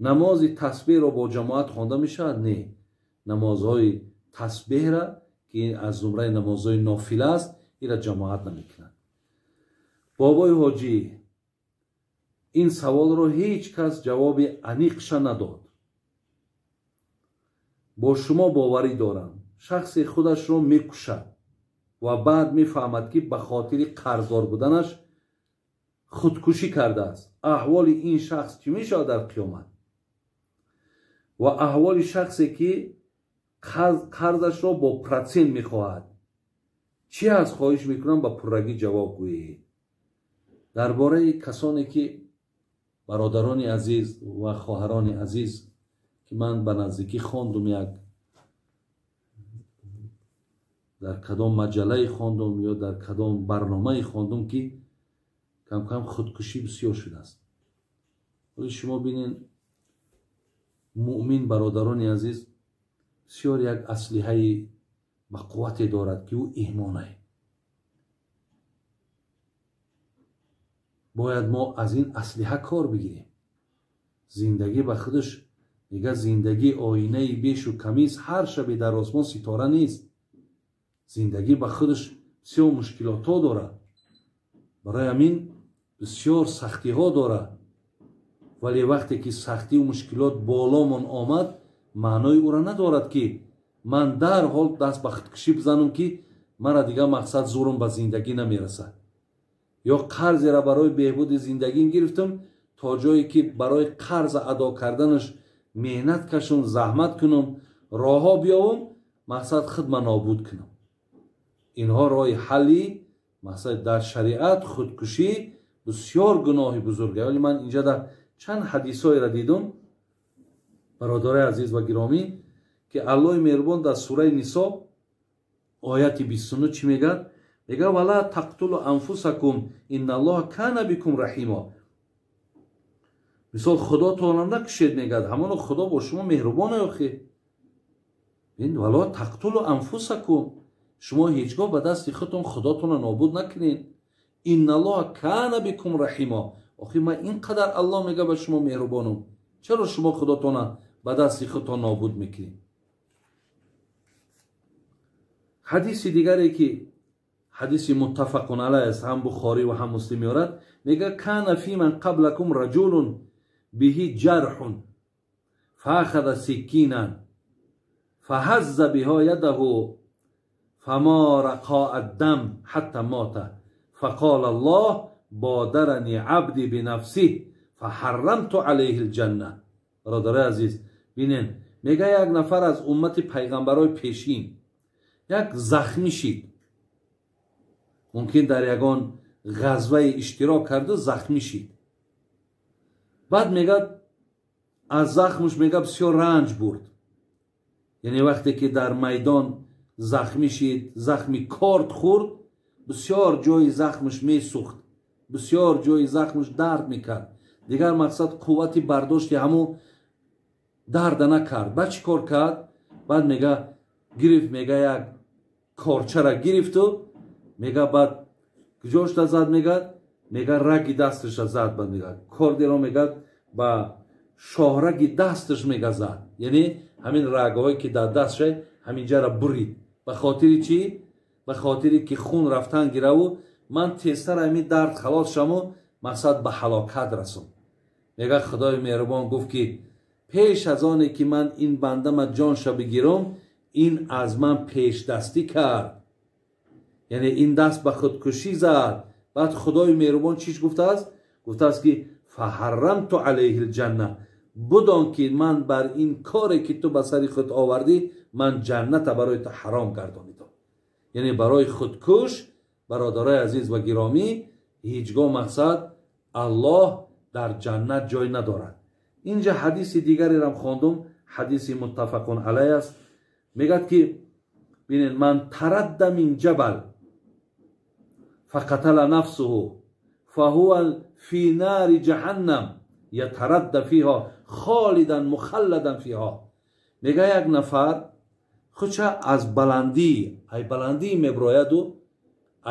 намози тасбеҳро бо ҷамоат хонда мешавад? Не. намозҳои тасбеҳра ки аз зумраи намозҳои нофила аст, ира ҷамоат намекунад. бобои ҳоҷӣ ин саволро ҳеҷ кас ҷавоби аниқша надод. бо шумо боварӣ дорам, шахсе худашро мекушад ва баъд мефаҳмад ки ба хотири қарздор буданаш худкушӣ кардааст. аҳволи ин шахс чӣ мешавад дар қиёмат? ва аҳволи шахсе ки қарзашро бо протсент мехоҳад чӣ аст? хоҳиш мекунам ба пуррагӣ ҷавоб гӯед. дар бораи касоне ки бародарони азиз ва хоҳарони азиз ки ман ба наздикӣ хондум, як дар кадом маҷаллаи хондум ё дар кадом барномаи хондум ки кам кам худкушӣ бисёр шудааст. вале шумо бинед муъмин бародарони азиз бисёр як аслиҳаи бақуввате дорад ки ӯ имонае. бояд мо аз ин аслиҳа кор бигирем. зиндагӣ ба худаш мега зиндагӣ оинаи бешу камис ҳар шаби дар осмон ситора нест. зиндагӣ ба худаш бисёр мушкилотҳо дорад. барои ҳамин бисёр сахтиҳо дорад. вале вақте ки сахтию мушкилот боломон омад, маънои ӯро надорад ки ман дарҳол даст ба худкушӣ бизанам ки мара дигар мақсад зӯрум ба зиндагӣ намерасад. ё қарзеро барои беҳбуди зиндагим гирифтам, то ҷое ки барои қарза адо карданаш меҳнат кашам, заҳмат кунам, роҳҳо биёвам, мақсад худма нобуд кунам. инҳо роҳи ҳалли мақсад дар шариат худкушӣ бисёр гуноҳи бузурга. вале ман инҷа дар чанд ҳадисҳоеро дидам, бародарои азиз ва гиромӣ, ки аллоҳи меҳрубон дар сураи нисо ояти 29 чӣ мегӯяд? мега вала тақтулу анфусакум инналлоҳа кана бикум раҳимо. мисол худотонро накушед мегӯяд, ҳамоно худо бо шумо меҳрубоне. охе вала тақтулу анфусакум, шумо ҳеҷ гоҳ ба дасти худтон худотонро нобуд накунед. инналлоҳа кана бикум раҳимо. охе ман ин қадар аллоҳ мега ба шумо меҳрубонам, чаро шумо худотонро ба дасти худтон нобуд мекунед? ҳадиси дигаре ки ҳадиси муттафақун алайҳ аст, ҳам бухорӣ ва ҳам муслим меорад, мега кана фи ман қаблакум раҷулун биҳи ҷарҳун фаахада сиккинан фаҳазза биҳо ядаҳу фама рақаа аддам ҳатта мота фақола аллоҳ бодарани абди бинафсиҳ фаҳаррамту алайҳи лҷанна. бародарои азиз бинен, мега як нафар аз уммати пайғамбарои пешин як захмӣ шид. мумкин дар ягон ғазваи иштирок карду захмӣ шид. баъд мегӯяд аз захмаш мега бисёр ранҷ бурд. яъне вақте ки дар майдон захмӣ шид, захми корд хӯрд, бисёр ҷои захмаш месӯхт, бисёр ҷои захмаш дард мекард. дигар мақсад қуввати бардошти ҳамун дарда накард. баъд чӣ кор кард? баъд мега гирифт, мега як корчара гирифту мега баъд куҷошта зад? мега раги дасташа зад. баъд мега кордеро мега ба шоҳраги дасташ мега зад. яъне ҳамин рагҳое ки дар дастша ҳаминҷара бурид. ба хотири чӣ? ба хотире ки хун рафтан гираву ман тезтар ҳамин дард халос шаму мақсад ба ҳалокат расам. мега худои меҳрубон гуфт ки пеш аз оне ки ман ин бандама ҷонша бигирам, ин аз ман пешдастӣ кард. яъне ин даст ба худкушӣ зад. баъд худои меҳрубон чиш гуфтааст? гуфтааст ки фаҳаррамту алайҳи лҷанна. будон ки ман бар ин коре ки ту ба сари худ овардӣ, ман ҷанната барои ту ҳаром гардонидам. яъне барои худкуш, бародарои азиз ва гиромӣ, ҳеҷ гоҳ мақсад аллоҳ дар ҷаннат ҷой надорад. инҷа ҳадиси дигарерам хондум, ҳадиси муттафақун алайҳ аст. мегӯяд ки бинед ман тарадда мин ҷабал фақатала нафсуҳу фаҳуа фи нари ҷаҳаннам ятарадда фиҳо холидан мухалладан фиҳо. мега як нафар худша аз баландӣ, ай баландӣ меброяду,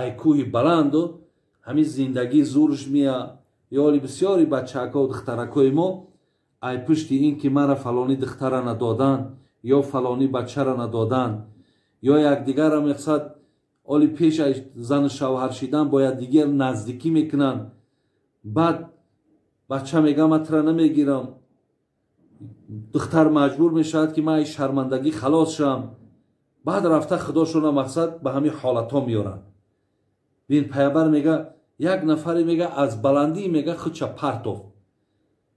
ай кӯҳи баланду همین زندگی زورش میاد. یا بسیاری بچه‌ها و دخترکای ما ای پشت این که مرا فلانی دختر ندادن یا فلانی بچه را ندادن یا یک دیگر را مقصد اولی پیش زن شوهر شدن باید دیگر نزدیکی میکنن، بعد بچه میگه من ترا نمیگیرم، دختر مجبور میشد که من این شرمندگی خلاص شم، بعد رفته خداشون مقصد به همین حالت ها میارن. بین پیامبر میگه یک نفری میگه از بلندی میگه خودش پرتوف،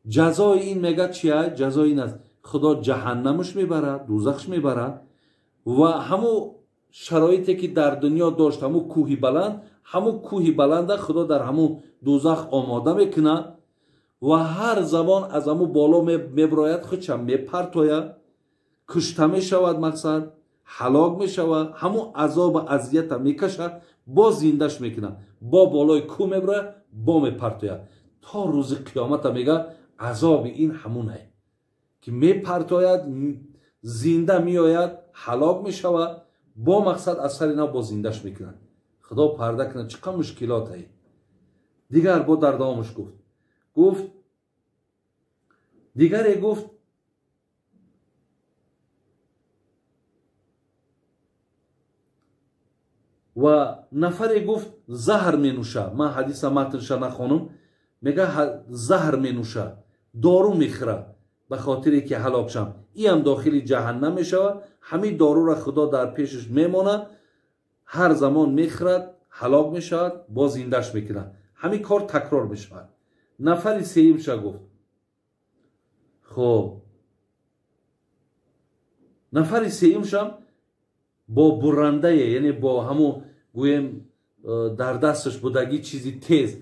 جزای این میگه چیه؟ جزای این است خدا جهنمش میبره، دوزخش میبره و همو شرایطی که در دنیا داشت، همو کوهی بلند، همو کوهی بلند خدا در همو دوزخ آماده میکنه و هر زمان از همو بالا میبراید خودش میپرتوید، کشته میشود، مقصد هلاک میشود، همو عذاب و اذیت میکشه، با زندش میکنه، با بالای کوه میبره، با میپرتوید تا روز قیامت. میگه عذاب این همونه که میپرتوید، زنده میآید، هلاک میشود، با مقصد اثر اینا با زندش میکنن. خدا پرده کنه چقدر مشکلات هست. دیگر با در دوامش گفت دیگری گفت و نفری گفت زهر می نوشه. من حدیث متنش نخوانم، میگه زهر می نوشه، دارو میخوره به خاطری که هلاک شم، این هم داخل جهنم میشه. همین دارو را خدا در پیشش میمانه، هر زمان میخورد، هلاک میشود، باز زندش میکنه، همین کار تکرار میشود. نفر سیمش گفت خب نفر سیمش با برنده، یعنی با همو گویم در دستش بودگی چیزی تیز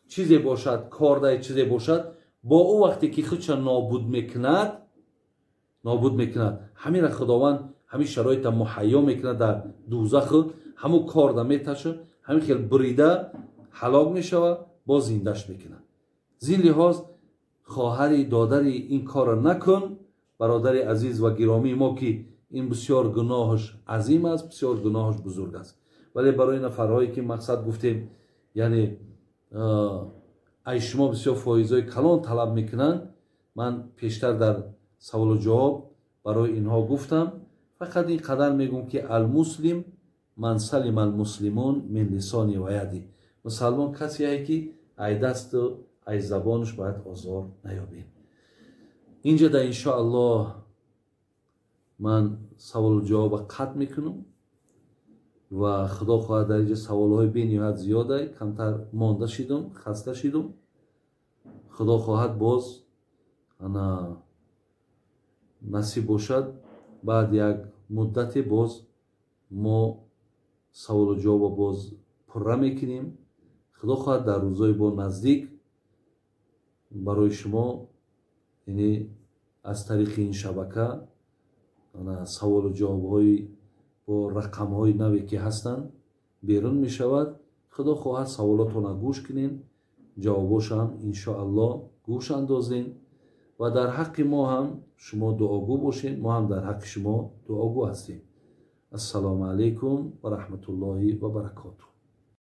چیزی باشد، کارده چیزی باشد، با او وقتی که خودش نابود میکند همین را خداوند همین شرایط مهیا میکنه در دوزخ، همو کارده میتشه، همین خیلی بریده هلاک میشود، با زندش میکنه. زین لحاظ خواهری دادری این کار نکن برادر عزیز و گرامی ما که این بسیار گناهش عظیم است، بسیار گناهش بزرگ است. ولی برای نفرهایی که مقصد گفتیم یعنی ای شما بسیار فایزهای کلان طلب میکنن، من پیشتر در سوال و جواب برای اینها گفتم. فقط این قدر میگم که المسلم من سلم المسلمون من لسانی و یدی، مسلمان کسی هایی که ای دست و ای زبانش باید آزار نیابیم. اینجا در انشاءالله من سوال و جواب قطع میکنم و خدا خواهد در اینجا سوال های بی نهایت زیاده، کمتر مانده شدم، خسته شدم. خدا خواهد باز انا نصیب باشد بعد یک مدت باز ما سوال و جواب باز پره میکنیم. خدا خواهد در روزهای با نزدیک برای شما یعنی از طریق این شبکه سوال و جواب های با رقم های نوی که هستند بیرون می شود. خدا خواهد سوالاتون را گوش کنین، جواباش هم انشاءالله گوش اندازین و در حق ما هم شما دعاگو باشین، ما هم در حق شما دعاگو هستیم. السلام علیکم و رحمت الله و برکاته.